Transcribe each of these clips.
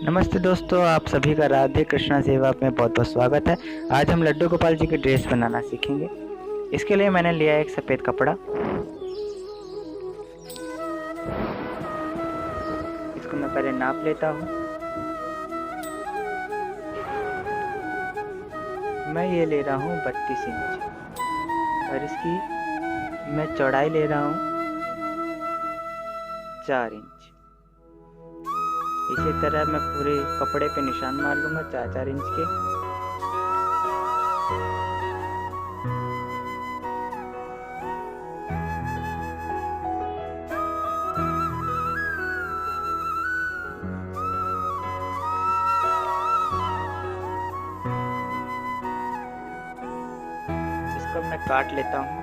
नमस्ते दोस्तों, आप सभी का राधे कृष्णा सेवा में बहुत बहुत स्वागत है। आज हम लड्डू गोपाल जी की ड्रेस बनाना सीखेंगे। इसके लिए मैंने लिया एक सफ़ेद कपड़ा। इसको मैं पहले नाप लेता हूँ। मैं ये ले रहा हूँ 32 इंच और इसकी मैं चौड़ाई ले रहा हूँ 4 इंच। इसी तरह मैं पूरे कपड़े पे निशान मार लूँगा 4-4 इंच के। इसको मैं काट लेता हूँ।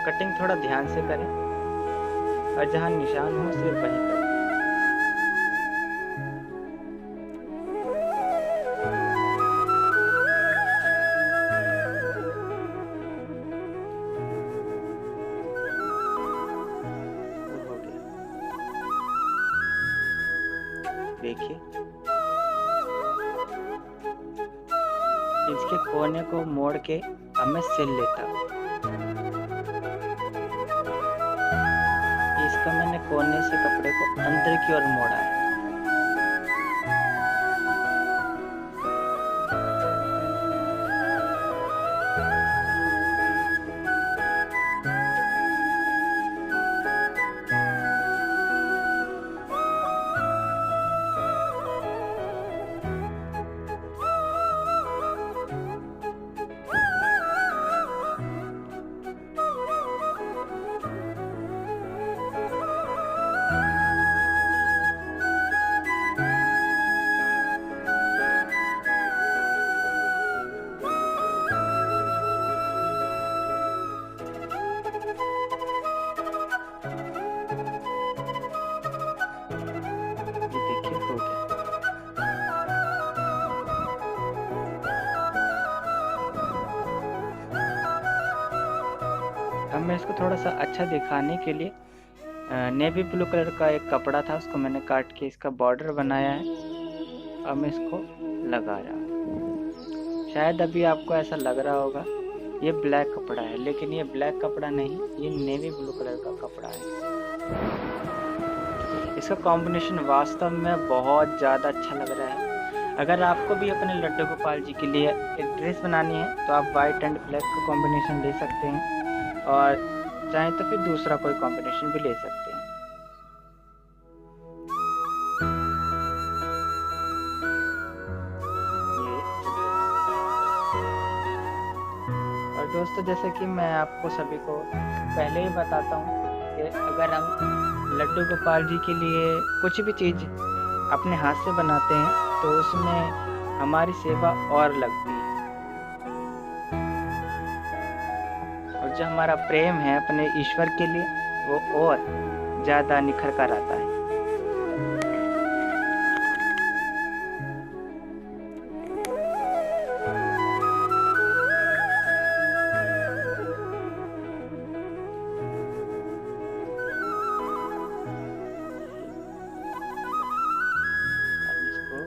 कटिंग थोड़ा ध्यान से करें और जहाँ निशान हो सिर्फ वहीं करें। हो गया, देखिए इसके कोने को मोड़ के अब मैं सिल लेता हूँ। इसका मैंने कोने से कपड़े को अंदर की ओर मोड़ा है। ये देखिए हो गया। अब मैं इसको थोड़ा सा अच्छा दिखाने के लिए नेवी ब्लू कलर का एक कपड़ा था, उसको मैंने काट के इसका बॉर्डर बनाया है। अब मैं इसको लगा रहा हूँ। शायद अभी आपको ऐसा लग रहा होगा ये ब्लैक कपड़ा है, लेकिन ये ब्लैक कपड़ा नहीं, ये नेवी ब्लू कलर का कपड़ा है। इसका कॉम्बिनेशन वास्तव में बहुत ज़्यादा अच्छा लग रहा है। अगर आपको भी अपने लड्डू गोपाल जी के लिए एक ड्रेस बनानी है तो आप वाइट एंड ब्लैक का कॉम्बिनेशन ले सकते हैं, और चाहें तो फिर दूसरा कोई कॉम्बिनेशन भी ले सकते हैं। ये और दोस्तों, जैसे कि मैं आपको सभी को पहले ही बताता हूँ कि अगर हम लड्डू गोपाल जी के लिए कुछ भी चीज़ अपने हाथ से बनाते हैं तो उसमें हमारी सेवा और लगती है, और जो हमारा प्रेम है अपने ईश्वर के लिए वो और ज़्यादा निखर कर आता है। अब इसको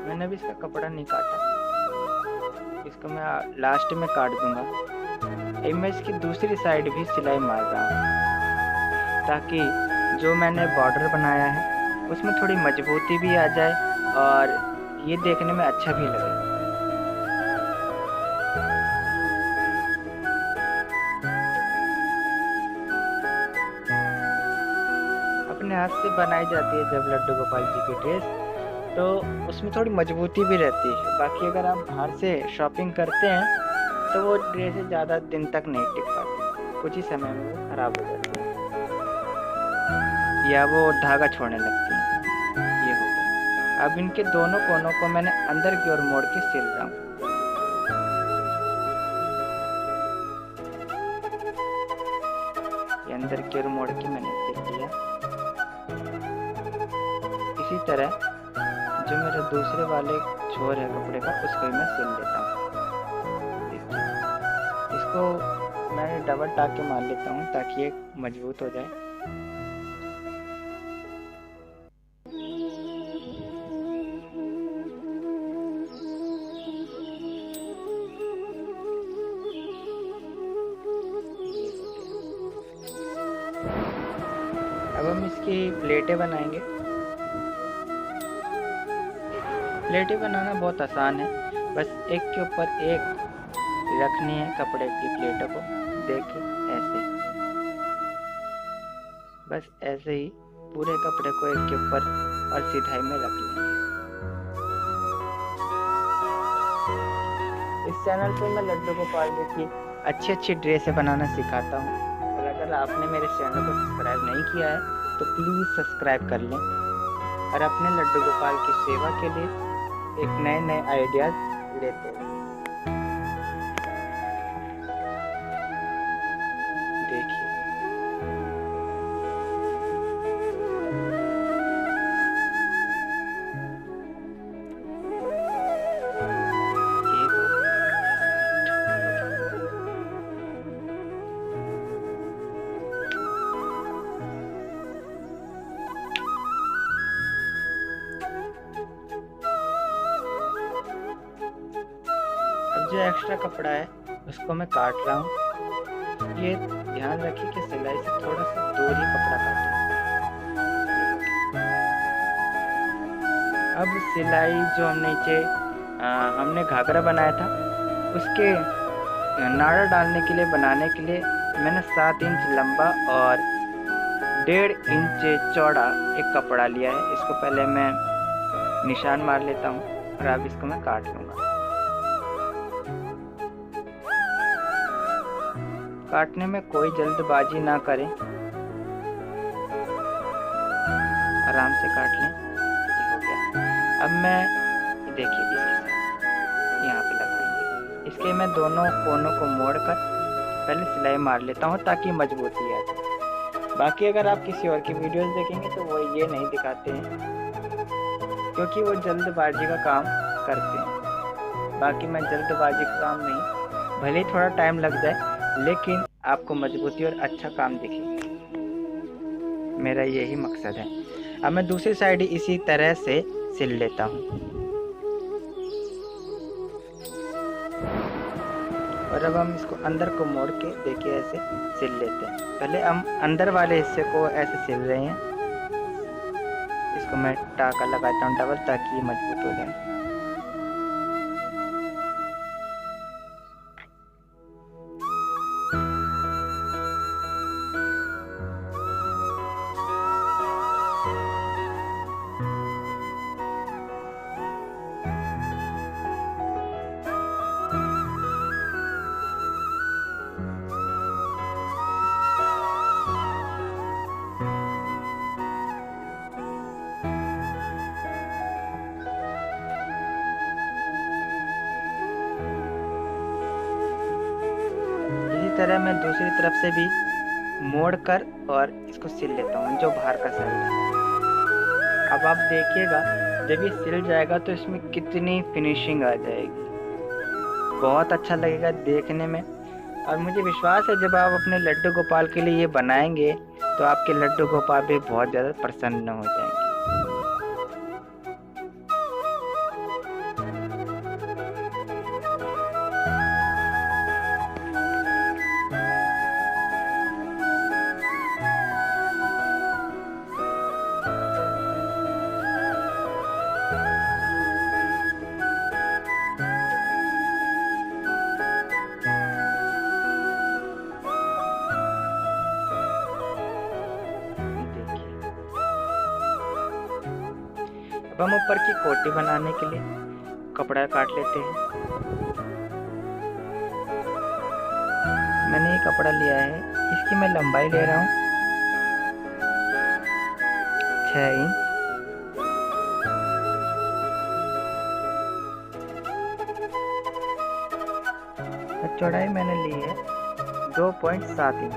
मैंने अभी इसका कपड़ा नहीं काटा, इसको मैं लास्ट में काट दूंगा। अब मैं इसकी दूसरी साइड भी सिलाई मार रहा हूँ ताकि जो मैंने बॉर्डर बनाया है उसमें थोड़ी मजबूती भी आ जाए और ये देखने में अच्छा भी लगे। अपने हाथ से बनाई जाती है जब लड्डू गोपाल जी की ड्रेस, तो उसमें थोड़ी मजबूती भी रहती है। बाकी अगर आप बाहर से शॉपिंग करते हैं तो वो ड्रेसें ज़्यादा दिन तक नहीं टिक पाती, कुछ ही समय में वो खराब हो जाती है या वो धागा छोड़ने लगती है। ये हो गया। अब इनके दोनों कोनों को मैंने अंदर की ओर मोड़ के सिल रहा हूँ। ये अंदर की ओर मोड़ के मैंने सिल लिया। इसी तरह जो मेरे दूसरे वाले छोर है कपड़े का उसको भी मैं सिल लेता हूँ। देखिए, इसको मैंने डबल टाके मार लेता हूँ ताकि ये मजबूत हो जाए। अब हम इसकी प्लेटें बनाएंगे। प्लेटें बनाना बहुत आसान है, बस एक के ऊपर एक रखनी है कपड़े की प्लेटों को। देखिए ऐसे, बस ऐसे ही पूरे कपड़े को एक के ऊपर और सिधाई में रख लेंगे। इस चैनल पे मैं लड्डू गोपाल जी की अच्छी अच्छी ड्रेसें बनाना सिखाता हूँ, और अगर आपने मेरे चैनल को सब्सक्राइब नहीं किया है तो प्लीज़ सब्सक्राइब कर लें, और अपने लड्डू गोपाल की सेवा के लिए एक नए नए आइडियाज़ लेते हैं। देखिए ये वो अब जो एक्स्ट्रा कपड़ा है उसको मैं काट रहा हूँ। ये ध्यान रखिए कि सिलाई से थोड़ा सा दूर ही कपड़ा काटें। अब सिलाई जो हम नीचे हमने घाघरा बनाया था, उसके नाड़ा डालने के लिए बनाने के लिए मैंने 7 इंच लंबा और 1.5 इंच चौड़ा एक कपड़ा लिया है। इसको पहले मैं निशान मार लेता हूँ और अब इसको मैं काट लूँगा। काटने में कोई जल्दबाजी ना करें, आराम से काट लें। ये हो गया। अब मैं देखिए इसके यहाँ पे लगाइए, इसके मैं दोनों कोनों को मोड़कर पहले सिलाई मार लेता हूँ ताकि मजबूती आ जाए। बाकी अगर आप किसी और की वीडियोस देखेंगे तो वो ये नहीं दिखाते हैं, क्योंकि वो जल्दबाजी का काम करते हैं। बाकी मैं जल्दबाजी का काम नहीं, भले ही थोड़ा टाइम लग जाए लेकिन आपको मजबूती और अच्छा काम दिखे, मेरा यही मकसद है। अब मैं दूसरी साइड इसी तरह से सिल लेता हूँ, और अब हम इसको अंदर को मोड़ के देखिए ऐसे सिल लेते हैं। पहले हम अंदर वाले हिस्से को ऐसे सिल रहे हैं। इसको मैं टाका लगाता हूँ डबल, ताकि ये मजबूत हो जाए। तरह मैं दूसरी तरफ से भी मोड़कर और इसको सिल लेता हूँ, जो बाहर का साइड है। अब आप देखिएगा जब ये सिल जाएगा तो इसमें कितनी फिनिशिंग आ जाएगी, बहुत अच्छा लगेगा देखने में। और मुझे विश्वास है जब आप अपने लड्डू गोपाल के लिए ये बनाएंगे तो आपके लड्डू गोपाल भी बहुत ज़्यादा प्रसन्न हो जाएंगे। अब हम ऊपर की कोटी बनाने के लिए कपड़ा काट लेते हैं। मैंने ये कपड़ा लिया है, इसकी मैं लंबाई ले रहा हूँ 6 इंच। और चौड़ाई मैंने ली है 2.7 इंच।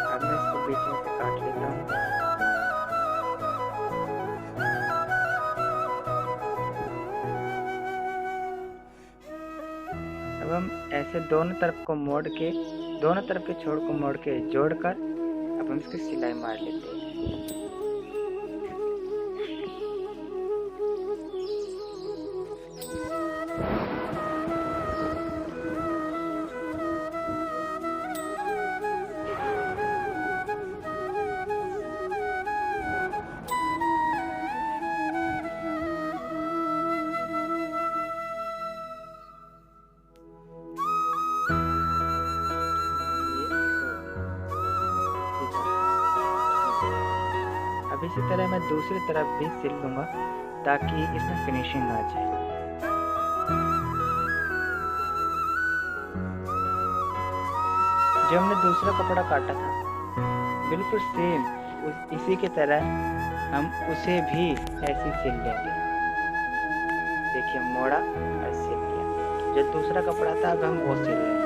अब मैं इसको बीच में से काट लेता हूँ। अब हम ऐसे दोनों तरफ को मोड़ के, दोनों तरफ के छोर को मोड़ के जोड़कर अब हम इसकी सिलाई मार लेते हैं। अब इसी तरह मैं दूसरी तरफ भी सिल लूँगा ताकि इसमें फिनिशिंग आ जाए। जो हमने दूसरा कपड़ा काटा था बिल्कुल सेम इसी की तरह हम उसे भी ऐसे सिल लेंगे। देखिए मोड़ा और सिल लिया। जो दूसरा कपड़ा था अब हम वो सिल रहे हैं।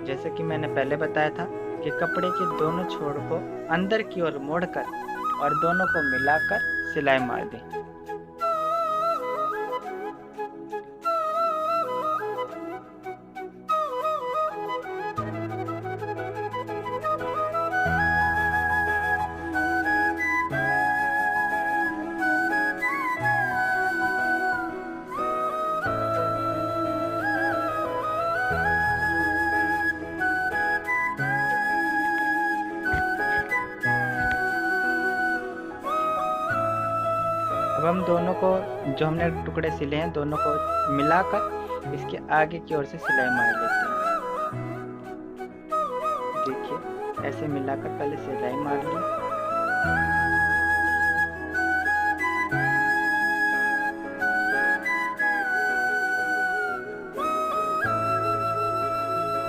जैसे कि मैंने पहले बताया था कि कपड़े के दोनों छोर को अंदर की ओर मोड़कर और दोनों को मिलाकर सिलाई मार दें। अब हम दोनों को जो हमने टुकड़े सिले हैं दोनों को मिलाकर इसके आगे की ओर से सिलाई मार लेते हैं। देखिए ऐसे मिलाकर पहले सिलाई मार ली।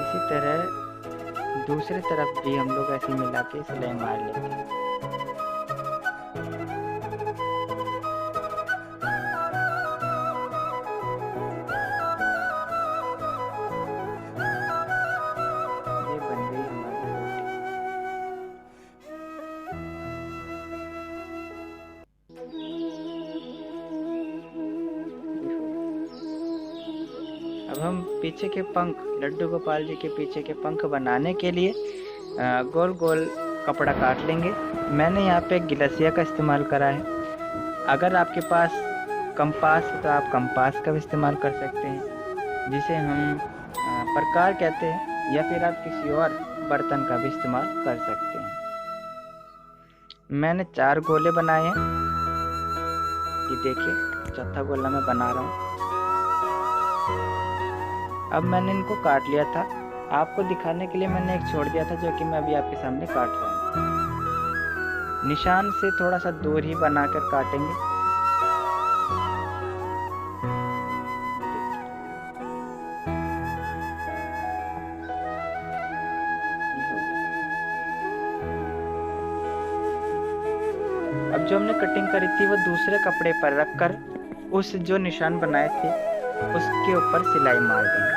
इसी तरह दूसरी तरफ भी हम लोग ऐसे मिला के सिलाई मार लेते हैं। अब हम पीछे के पंख लड्डू गोपाल जी के पीछे के पंख बनाने के लिए गोल गोल कपड़ा काट लेंगे। मैंने यहाँ पे गिलसिया का इस्तेमाल करा है। अगर आपके पास कंपास है तो आप कंपास का भी इस्तेमाल कर सकते हैं जिसे हम प्रकार कहते हैं, या फिर आप किसी और बर्तन का भी इस्तेमाल कर सकते हैं। मैंने 4 गोले बनाए हैं। ये देखिए चौथा गोला मैं बना रहा हूँ। अब मैंने इनको काट लिया था। आपको दिखाने के लिए मैंने एक छोड़ दिया था जो कि मैं अभी आपके सामने काट रहा हूँ। निशान से थोड़ा सा दूर ही बनाकर काटेंगे। अब जो हमने कटिंग करी थी वो दूसरे कपड़े पर रखकर उस जो निशान बनाए थे उसके ऊपर सिलाई मार देंगे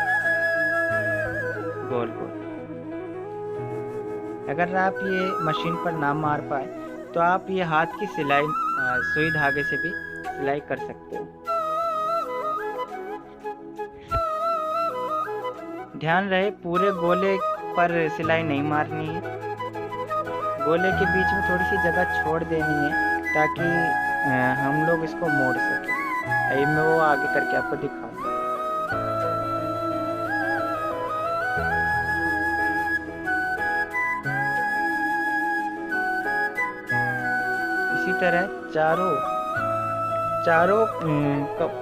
गोल गोल। अगर आप ये मशीन पर ना मार पाए तो आप ये हाथ की सिलाई सुई धागे से भी सिलाई कर सकते हो। ध्यान रहे पूरे गोले पर सिलाई नहीं मारनी है। गोले के बीच में थोड़ी सी जगह छोड़ देनी है ताकि हम लोग इसको मोड़ सकें। अभी मैं वो आगे करके आपको दिखाऊंगा। इसी तरह चारों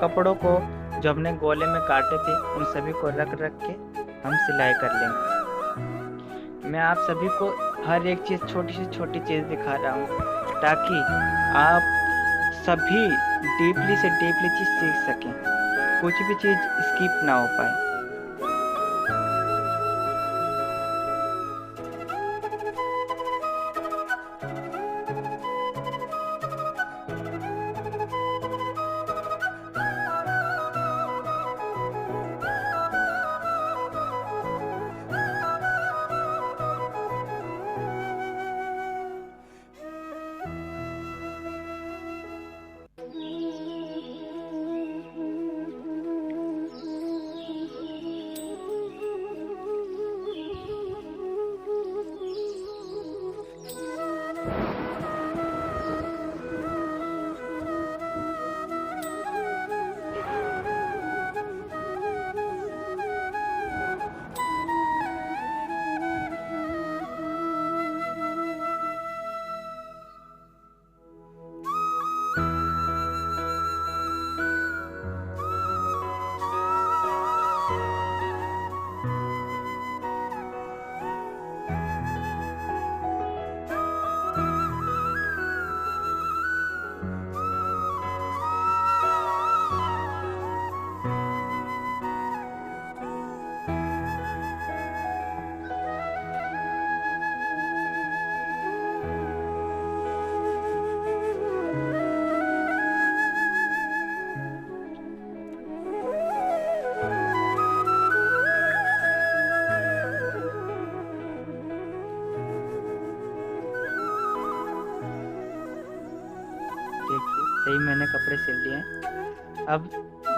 कपड़ों को जो हमने गोले में काटे थे उन सभी को रख के हम सिलाई कर लेंगे। मैं आप सभी को हर एक चीज़ छोटी से छोटी चीज़ दिखा रहा हूँ ताकि आप सभी डीपली से डीपली चीज़ सीख सकें, कुछ भी चीज़ स्किप ना हो पाए। कपड़े सिल लिए हैं। अब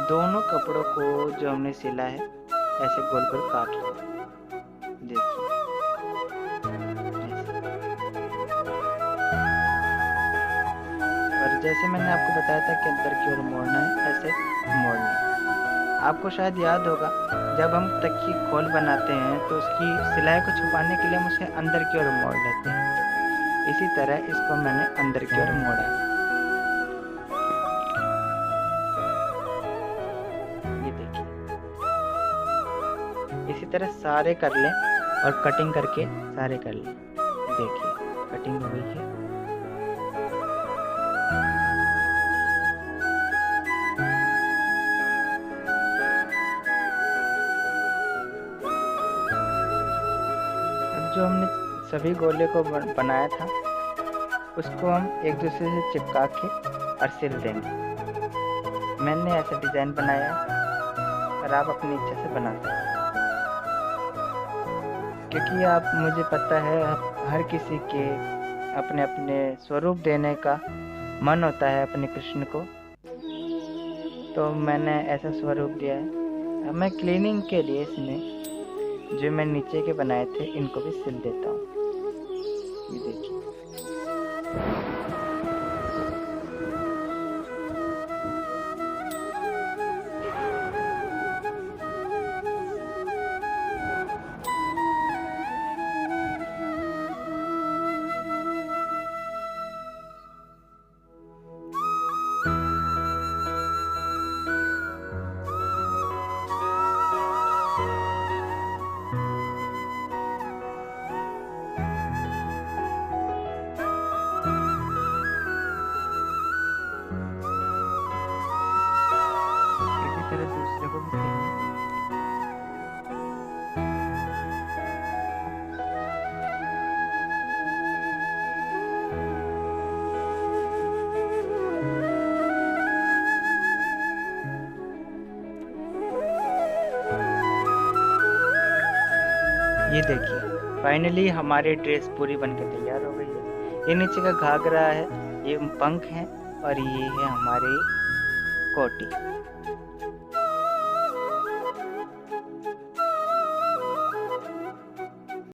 दोनों कपड़ों को जो हमने सिला है ऐसे गोल गोल काट लो। देखिए ऐसे। और जैसे मैंने आपको बताया था कि अंदर की ओर मोड़ना है, ऐसे मोड़ना है। आपको शायद याद होगा जब हम तकिए खोल बनाते हैं तो उसकी सिलाई को छुपाने के लिए हम उसे अंदर की ओर मोड़ लेते हैं। इसी तरह इसको मैंने अंदर की ओर मोड़ा है। ये देखिए, इसी तरह सारे कर लें और कटिंग करके सारे कर लें। देखिए कटिंग हो गई है। अब जो हमने सभी गोले को बनाया था उसको हम एक दूसरे से चिपका के और सिल देंगे। मैंने ऐसा डिज़ाइन बनाया और आप अपनी इच्छा से बना सकते हैं, क्योंकि आप मुझे पता है हर किसी के अपने अपने स्वरूप देने का मन होता है अपने कृष्ण को, तो मैंने ऐसा स्वरूप दिया है। अब मैं क्लीनिंग के लिए इसमें जो मैं नीचे के बनाए थे इनको भी सिल देता हूँ। ये देखिए, इसी तरह दूसरे को भी सिलेंगे। ये देखिए फाइनली हमारी ड्रेस पूरी बनकर तैयार हो गई है। ये नीचे का घाघरा है, ये पंख है और ये है हमारी कोटी।